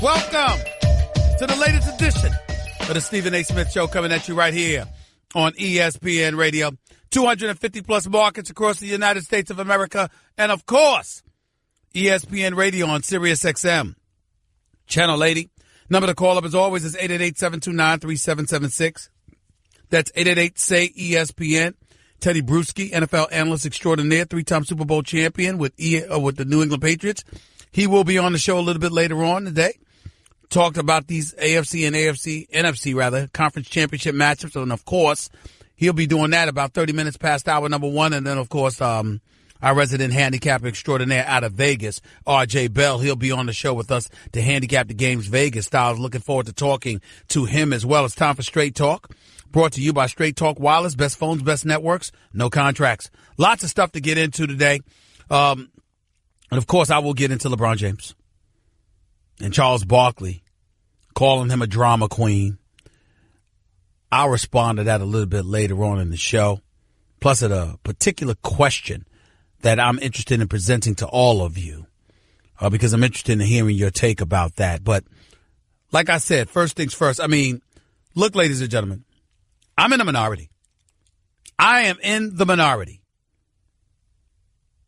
Welcome to the latest edition of the Stephen A. Smith Show, coming at you right here on ESPN Radio. 250 plus markets across the United States of America. And of course, ESPN Radio on Sirius XM. Channel 80. Number to call up as always is 888-729-3776. That's 888-SAY-ESPN. Teddy Bruschi, NFL analyst extraordinaire, three-time Super Bowl champion with the New England Patriots. He will be on the show a little bit later on today. Talked about these NFC conference championship matchups. And, of course, he'll be doing that about 30 minutes past hour number one. And then, of course, our resident handicapper extraordinaire out of Vegas, R.J. Bell, he'll be on the show with us to handicap the games Vegas style. Looking forward to talking to him as well. It's time for Straight Talk, brought to you by Straight Talk Wireless, best phones, best networks, no contracts. Lots of stuff to get into today. And, of course, I will get into LeBron James and Charles Barkley, calling him a drama queen. I'll respond to that a little bit later on in the show. Plus, at a particular question that I'm interested in presenting to all of you, because I'm interested in hearing your take about that. But like I said, first things first. I mean, look, ladies and gentlemen, I'm in the minority. I am in the minority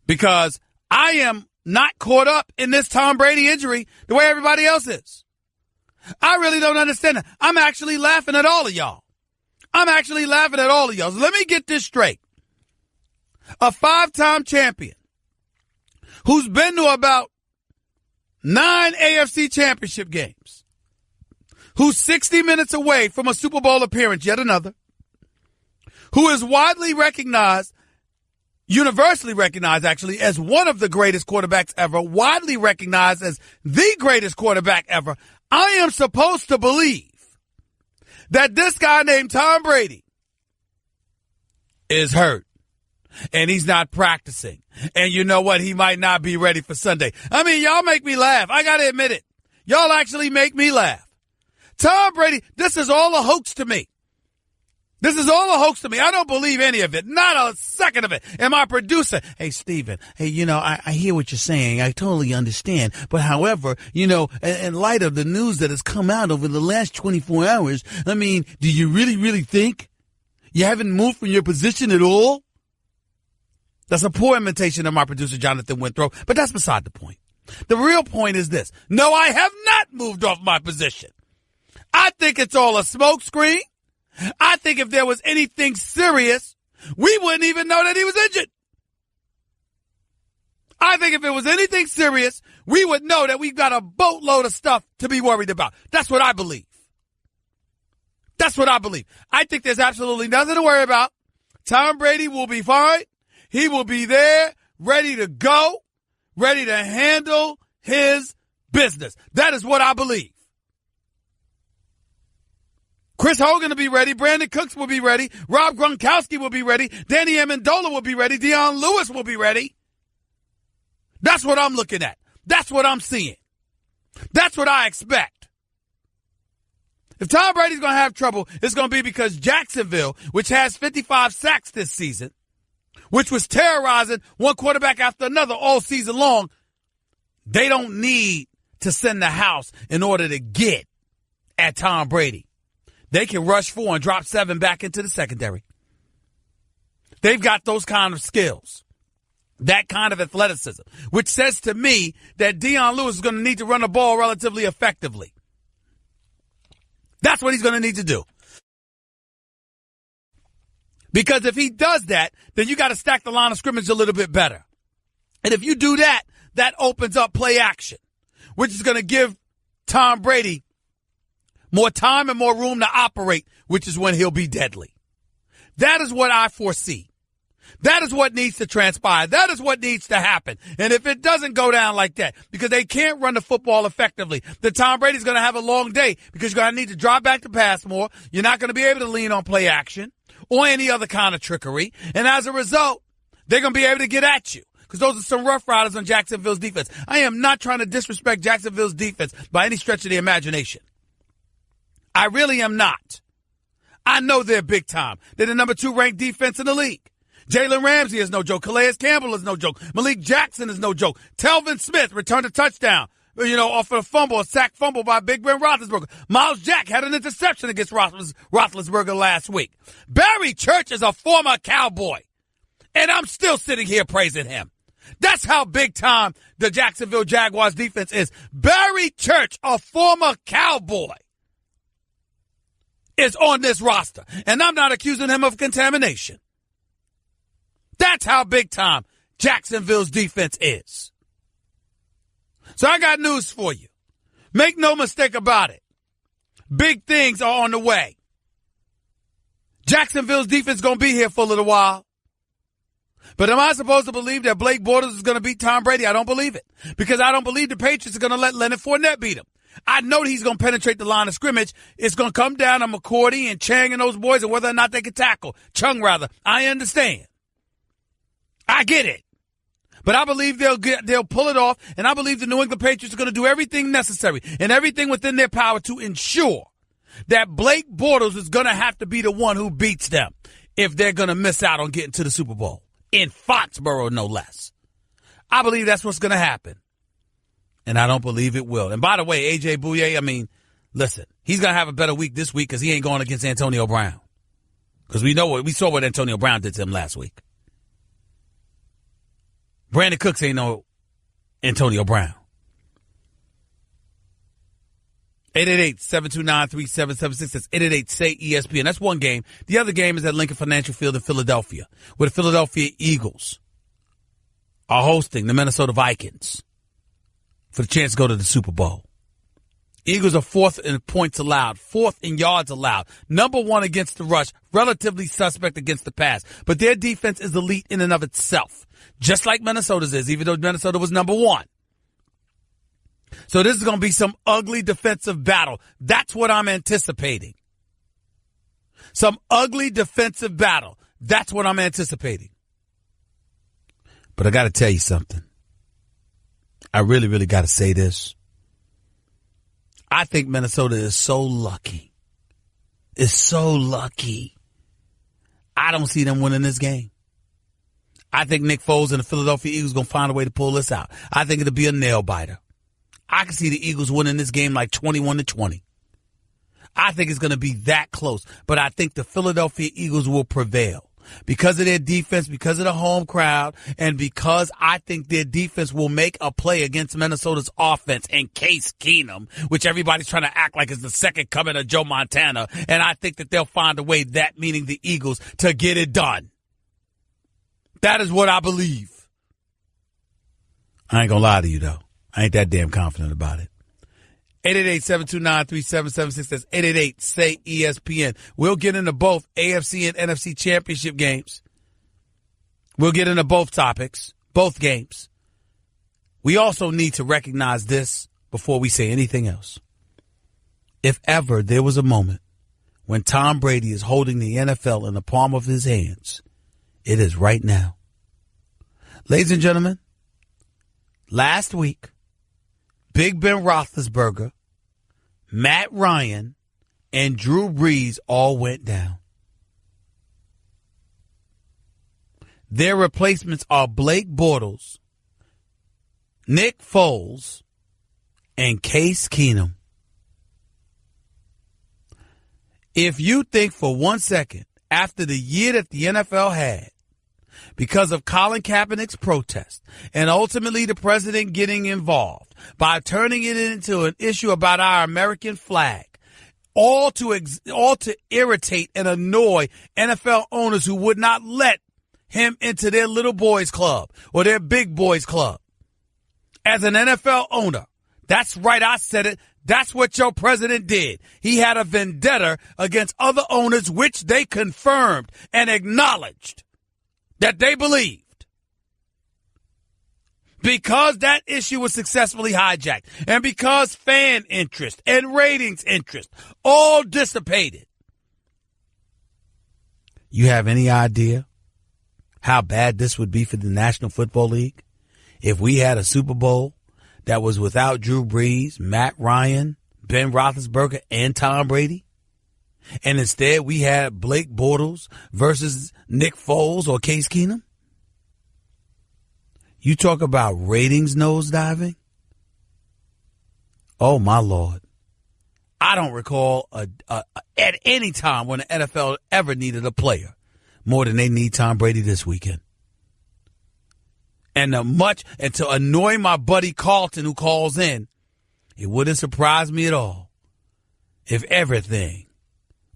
because I am not caught up in this Tom Brady injury the way everybody else is. I really don't understand it. I'm actually laughing at all of y'all. So let me get this straight. A five-time champion who's been to about 9 AFC championship games, who's 60 minutes away from a Super Bowl appearance, yet another, who is widely recognized, universally recognized actually, as one of the greatest quarterbacks ever, widely recognized as the greatest quarterback ever. I am supposed to believe that this guy named Tom Brady is hurt and he's not practicing. And you know what? He might not be ready for Sunday. I mean, y'all make me laugh. I got to admit it. Y'all actually make me laugh. Tom Brady, this is all a hoax to me. I don't believe any of it. Not a second of it. And my producer, hey, Steven, hey, I hear what you're saying. I totally understand. But however, in light of the news that has come out over the last 24 hours, I mean, do you really, really think you haven't moved from your position at all? That's a poor imitation of my producer, Jonathan Winthrop, but that's beside the point. The real point is this. No, I have not moved off my position. I think it's all a smokescreen. I think if there was anything serious, we wouldn't even know that he was injured. I think if it was anything serious, we would know that we've got a boatload of stuff to be worried about. That's what I believe. I think there's absolutely nothing to worry about. Tom Brady will be fine. He will be there, ready to go, ready to handle his business. That is what I believe. Chris Hogan will be ready. Brandon Cooks will be ready. Rob Gronkowski will be ready. Danny Amendola will be ready. Deion Lewis will be ready. That's what I'm looking at. That's what I'm seeing. That's what I expect. If Tom Brady's going to have trouble, it's going to be because Jacksonville, which has 55 sacks this season, which was terrorizing one quarterback after another all season long, they don't need to send the house in order to get at Tom Brady. They can rush 4 and drop 7 back into the secondary. They've got those kind of skills, that kind of athleticism, which says to me that Deion Lewis is going to need to run the ball relatively effectively. That's what he's going to need to do. Because if he does that, then you got to stack the line of scrimmage a little bit better. And if you do that, that opens up play action, which is going to give Tom Brady more time and more room to operate, which is when he'll be deadly. That is what I foresee. That is what needs to transpire. That is what needs to happen. And if it doesn't go down like that, because they can't run the football effectively, then Tom Brady's going to have a long day because you're going to need to drop back to pass more. You're not going to be able to lean on play action or any other kind of trickery. And as a result, they're going to be able to get at you because those are some rough riders on Jacksonville's defense. I am not trying to disrespect Jacksonville's defense by any stretch of the imagination. I really am not. I know they're big time. They're the number 2 ranked defense in the league. Jalen Ramsey is no joke. Calais Campbell is no joke. Malik Jackson is no joke. Telvin Smith returned a touchdown. off of a fumble, a sack fumble by Big Ben Roethlisberger. Miles Jack had an interception against Roethlisberger last week. Barry Church is a former Cowboy, and I'm still sitting here praising him. That's how big time the Jacksonville Jaguars defense is. Barry Church, a former Cowboy, is on this roster, and I'm not accusing him of contamination. That's how big time Jacksonville's defense is. So I got news for you. Make no mistake about it. Big things are on the way. Jacksonville's defense is going to be here for a little while. But am I supposed to believe that Blake Bortles is going to beat Tom Brady? I don't believe it. Because I don't believe the Patriots are going to let Leonard Fournette beat him. I know that he's going to penetrate the line of scrimmage. It's going to come down to McCourty and Chang and those boys and whether or not they can tackle. Chung, rather. I understand. I get it. But I believe they'll pull it off, and I believe the New England Patriots are going to do everything necessary and everything within their power to ensure that Blake Bortles is going to have to be the one who beats them if they're going to miss out on getting to the Super Bowl. In Foxborough, no less. I believe that's what's going to happen. And I don't believe it will. And by the way, A.J. Bouye, listen, he's going to have a better week this week because he ain't going against Antonio Brown. Because we saw what Antonio Brown did to him last week. Brandon Cooks ain't no Antonio Brown. 888-729-3776. That's 888-SAY-ESPN. That's one game. The other game is at Lincoln Financial Field in Philadelphia, where the Philadelphia Eagles are hosting the Minnesota Vikings for the chance to go to the Super Bowl. Eagles are fourth in points allowed, fourth in yards allowed, number one against the rush, relatively suspect against the pass. But their defense is elite in and of itself, just like Minnesota's is, even though Minnesota was number one. So this is going to be some ugly defensive battle. That's what I'm anticipating. Some ugly defensive battle. That's what I'm anticipating. But I got to tell you something. I really, really got to say this. I think Minnesota is so lucky. It's so lucky. I don't see them winning this game. I think Nick Foles and the Philadelphia Eagles going to find a way to pull this out. I think it'll be a nail biter. I can see the Eagles winning this game like 21-20. I think it's going to be that close. But I think the Philadelphia Eagles will prevail because of their defense, because of the home crowd, and because I think their defense will make a play against Minnesota's offense and Case Keenum, which everybody's trying to act like is the second coming of Joe Montana. And I think that they'll find a way, that meaning the Eagles, to get it done. That is what I believe. I ain't going to lie to you, though. I ain't that damn confident about it. 888-729-3776. That's 888-SAY-ESPN. We'll get into both AFC and NFC championship games. We'll get into both topics, both games. We also need to recognize this before we say anything else. If ever there was a moment when Tom Brady is holding the NFL in the palm of his hands, it is right now. Ladies and gentlemen, last week, Big Ben Roethlisberger, Matt Ryan, and Drew Brees all went down. Their replacements are Blake Bortles, Nick Foles, and Case Keenum. If you think for 1 second, after the year that the NFL had, because of Colin Kaepernick's protest and ultimately the president getting involved by turning it into an issue about our American flag, all to irritate and annoy NFL owners who would not let him into their little boys club or their big boys club. As an NFL owner, that's right, I said it. That's what your president did. He had a vendetta against other owners, which they confirmed and acknowledged that they believed. Because that issue was successfully hijacked and because fan interest and ratings interest all dissipated. You have any idea how bad this would be for the National Football League if we had a Super Bowl that was without Drew Brees, Matt Ryan, Ben Roethlisberger, and Tom Brady? And instead we had Blake Bortles versus Nick Foles or Case Keenum? You talk about ratings nosediving? Oh, my Lord. I don't recall at any time when the NFL ever needed a player more than they need Tom Brady this weekend. And to annoy my buddy Carlton who calls in, it wouldn't surprise me at all if everything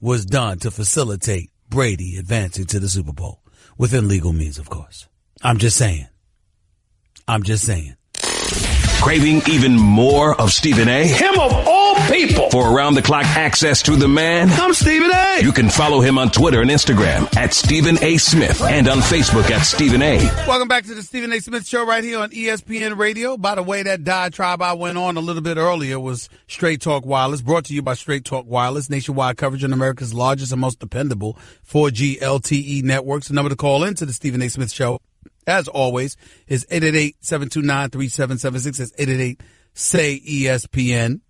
was done to facilitate Brady advancing to the Super Bowl within legal means, of course. I'm just saying. Craving even more of Stephen A? Him of all people. For around-the-clock access to the man? I'm Stephen A. You can follow him on Twitter and Instagram at Stephen A. Smith and on Facebook at Stephen A. Welcome back to the Stephen A. Smith Show right here on ESPN Radio. By the way, that diatribe I went on a little bit earlier was Straight Talk Wireless, brought to you by Straight Talk Wireless, nationwide coverage on America's largest and most dependable 4G LTE networks. The number to call into the Stephen A. Smith Show, as always, is 888-729-3776. That's 888-SAY-ESPN.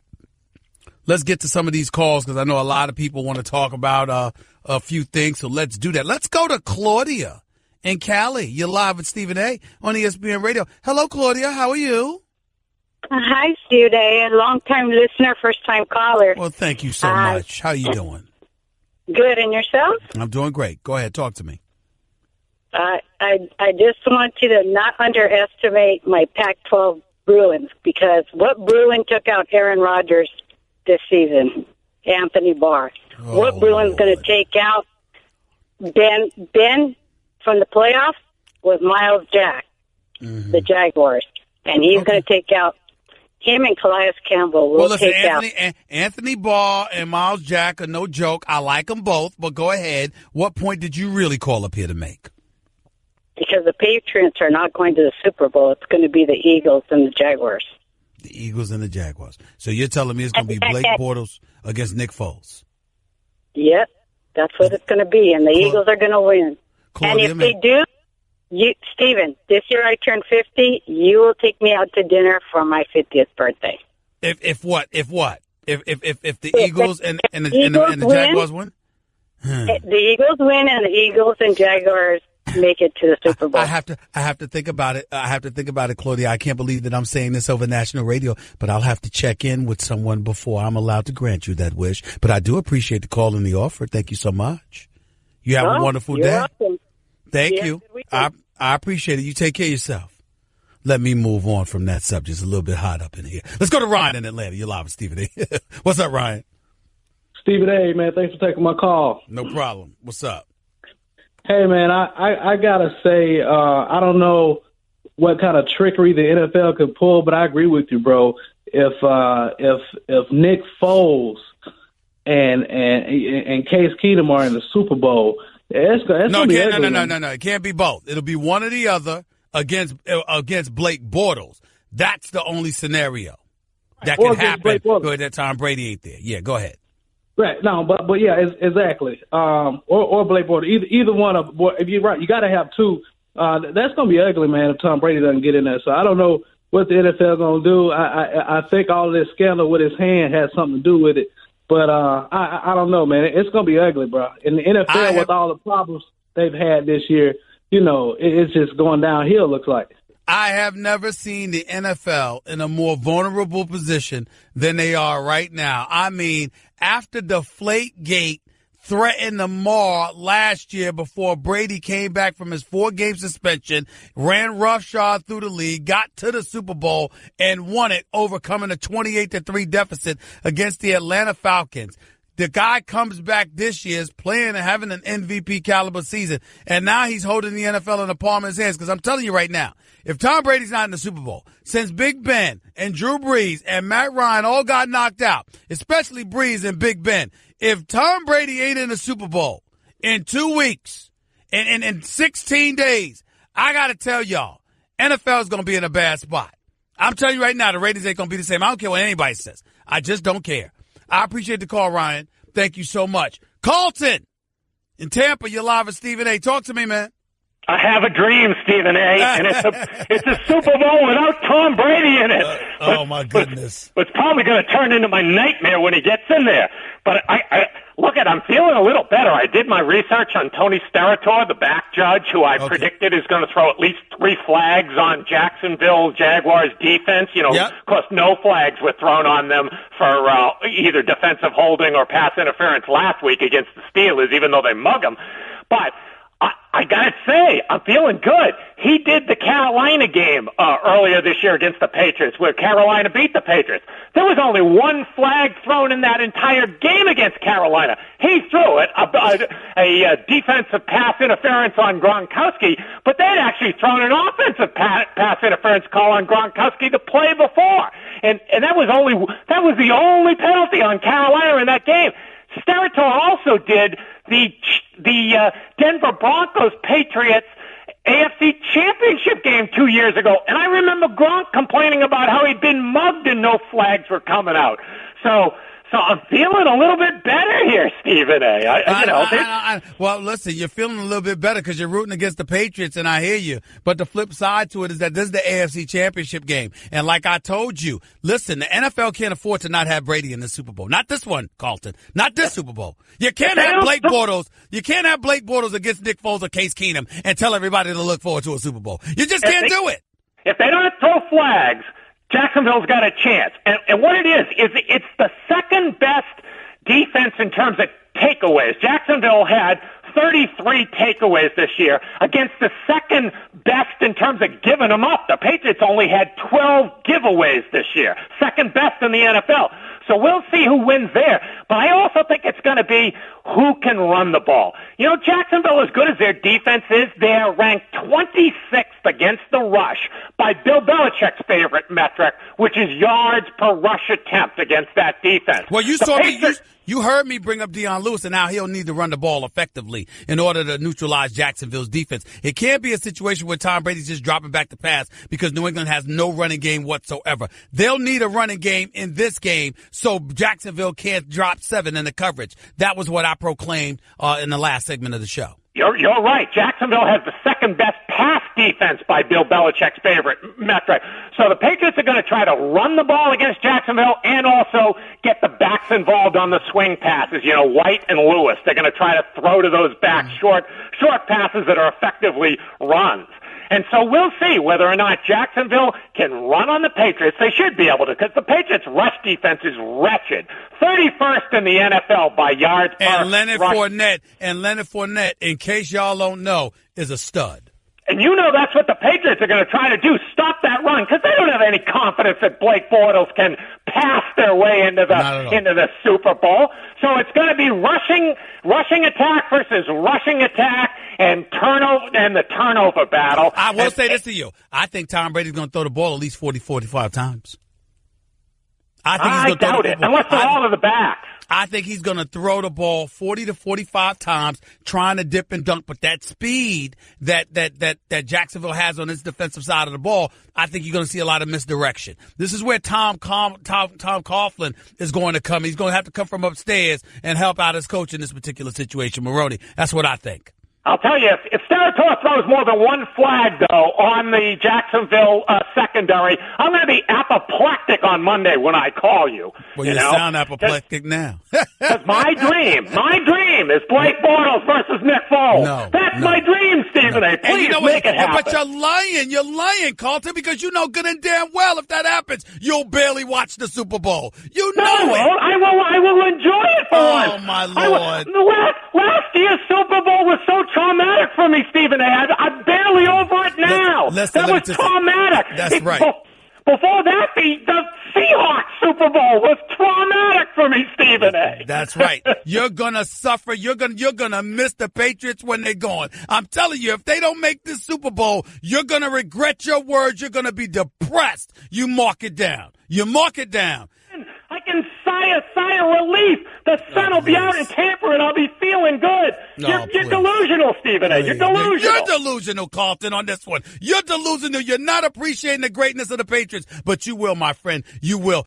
Let's get to some of these calls because I know a lot of people want to talk about a few things, so let's do that. Let's go to Claudia in Cali. You're live with Stephen A. on ESPN Radio. Hello, Claudia. How are you? Hi, Stephen A. Long-time listener, first-time caller. Well, thank you so much. How are you doing? Good, and yourself? I'm doing great. Go ahead. Talk to me. I just want you to not underestimate my Pac-12 Bruins because what Bruin took out Aaron Rodgers this season? Anthony Barr. What Bruin's going to take out Ben from the playoffs was Miles Jack, the Jaguars. And he's going to take out him and Calais Campbell. Well, listen, Anthony Barr and Miles Jack are no joke. I like them both, but go ahead. What point did you really call up here to make? Because the Patriots are not going to the Super Bowl. It's going to be the Eagles and the Jaguars. The Eagles and the Jaguars. So you're telling me it's going to be Blake Bortles against Nick Foles? Yep, that's what it's going to be, and the Eagles are going to win. Claudia, and if they do, Stephen, this year I turn 50, you will take me out to dinner for my 50th birthday. If what? If the Eagles and the Jaguars win? The Eagles win, and the Eagles and Jaguars make it to the Super Bowl. I have to think about it. Claudia. I can't believe that I'm saying this over national radio, but I'll have to check in with someone before I'm allowed to grant you that wish. But I do appreciate the call and the offer. Thank you so much. You have a wonderful day. Welcome. Thank you. I appreciate it. You take care of yourself. Let me move on from that subject. It's a little bit hot up in here. Let's go to Ryan in Atlanta. You're live with Stephen A. What's up, Ryan? Stephen A., man, thanks for taking my call. No problem. What's up? Hey, man, I got to say, I don't know what kind of trickery the NFL could pull, but I agree with you, bro. If Nick Foles and Case Keenum are in the Super Bowl, it's going to be ugly. No. It can't be both. It'll be one or the other against Blake Bortles. That's the only scenario that can happen. Go ahead, that Tom Brady ain't there. Yeah, go ahead. Right. No, but yeah, exactly. Or Blake Bortles. Either one of. If you're right, you got to have two. That's going to be ugly, man. If Tom Brady doesn't get in there, so I don't know what the NFL going to do. I think all this scandal with his hand has something to do with it. But I don't know, man. It's going to be ugly, bro. In the NFL, with all the problems they've had this year, it's just going downhill. Looks like. I have never seen the NFL in a more vulnerable position than they are right now. I mean, after Deflategate threatened to mar last year before Brady came back from his 4-game suspension, ran roughshod through the league, got to the Super Bowl, and won it, overcoming a 28-3 deficit against the Atlanta Falcons. The guy comes back this year, is playing and having an MVP caliber season, and now he's holding the NFL in the palm of his hands. Because I'm telling you right now, if Tom Brady's not in the Super Bowl, since Big Ben and Drew Brees and Matt Ryan all got knocked out, especially Brees and Big Ben, if Tom Brady ain't in the Super Bowl in 2 weeks and in 16 days, I got to tell y'all, NFL is going to be in a bad spot. I'm telling you right now, the ratings ain't going to be the same. I don't care what anybody says. I just don't care. I appreciate the call, Ryan. Thank you so much. Carlton in Tampa, you're live with Stephen A. Talk to me, man. I have a dream, Stephen A., and it's a Super Bowl without Tom Brady in it. Oh, my goodness. But it's probably going to turn into my nightmare when he gets in there. But Look, I'm feeling a little better. I did my research on Tony Steratore, the back judge, who I predicted is going to throw at least 3 flags on Jacksonville Jaguars defense. Of course, no flags were thrown on them for either defensive holding or pass interference last week against the Steelers, even though they mug them. But I gotta say, I'm feeling good. He did the Carolina game earlier this year against the Patriots, where Carolina beat the Patriots. There was only 1 flag thrown in that entire game against Carolina. He threw it, a defensive pass interference on Gronkowski, but they'd actually thrown an offensive pass interference call on Gronkowski the play before, and that was the only penalty on Carolina in that game. Steratore also did the Denver Broncos Patriots AFC Championship game 2 years ago, and I remember Gronk complaining about how he'd been mugged and no flags were coming out. So I'm feeling a little bit better here, Stephen A. Well, listen, you're feeling a little bit better because you're rooting against the Patriots, and I hear you. But the flip side to it is that this is the AFC Championship game. And like I told you, listen, the NFL can't afford to not have Brady in the Super Bowl. Not this one, Carlton. Not this Super Bowl. You can't have Blake Bortles. You can't have Blake Bortles against Nick Foles or Case Keenum and tell everybody to look forward to a Super Bowl. You just can't do it. If they don't throw flags, Jacksonville's got a chance. And what it is it's the second best defense in terms of takeaways. Jacksonville had 33 takeaways this year against the second best in terms of giving them up. The Patriots only had 12 giveaways this year, second best in the NFL. So we'll see who wins there. But I also think it's going to be who can run the ball. Jacksonville, as good as their defense is, they're ranked 26th against the rush by Bill Belichick's favorite metric, which is yards per rush attempt against that defense. Well, you heard me bring up Deion Lewis, and now he'll need to run the ball effectively in order to neutralize Jacksonville's defense. It can't be a situation where Tom Brady's just dropping back to pass because New England has no running game whatsoever. They'll need a running game in this game so Jacksonville can't drop 7 in the coverage. That was what I proclaimed in the last segment of the show. You're right. Jacksonville has the second best pass defense by Bill Belichick's favorite metric. So the Patriots are going to try to run the ball against Jacksonville and also get the backs involved on the swing passes. White and Lewis. They're going to try to throw to those backs short passes that are effectively runs. And so we'll see whether or not Jacksonville can run on the Patriots. They should be able to, because the Patriots' rush defense is wretched. 31st in the NFL by yards per rush. And Leonard Fournette, in case y'all don't know, is a stud. And that's what the Patriots are going to try to do, stop that run, because they don't have any confidence that Blake Bortles can pass their way into the Super Bowl. So it's going to be rushing attack versus rushing attack and the turnover battle. I will say this to you. I think Tom Brady's going to throw the ball at least 40, 45 times. I doubt it, unless they're all to the backs. I think he's going to throw the ball 40 to 45 times trying to dip and dunk. But that speed that Jacksonville has on its defensive side of the ball, I think you're going to see a lot of misdirection. This is where Tom Coughlin is going to come. He's going to have to come from upstairs and help out his coach in this particular situation, Maroney. That's what I think. I'll tell you, if Steratore throws more than 1 flag, though, on the Jacksonville secondary, I'm going to be apoplectic on Monday when I call you. Well, you sound apoplectic now. That's my dream. My dream is Blake Bortles versus Nick Foles. That's my dream, Stephen A. Please make it happen. But you're lying, Carlton, because you know good and damn well if that happens, you'll barely watch the Super Bowl. I will enjoy it for once. Oh, my Lord. Last year's Super Bowl was so traumatic for me, Stephen A. I'm barely over it now. That was traumatic. That's right. Before that, the Seahawks Super Bowl was traumatic for me, Stephen A. That's right. You're gonna suffer. You're gonna miss the Patriots when they're gone. I'm telling you, if they don't make this Super Bowl, you're gonna regret your words. You're gonna be depressed. You mark it down. I can sigh a relief. The sun will be out in Tampa, and I'll be feeling good. You're delusional, Stephen A. You're delusional. You're delusional, Carlton, on this one. You're delusional. You're not appreciating the greatness of the Patriots, but you will, my friend. You will.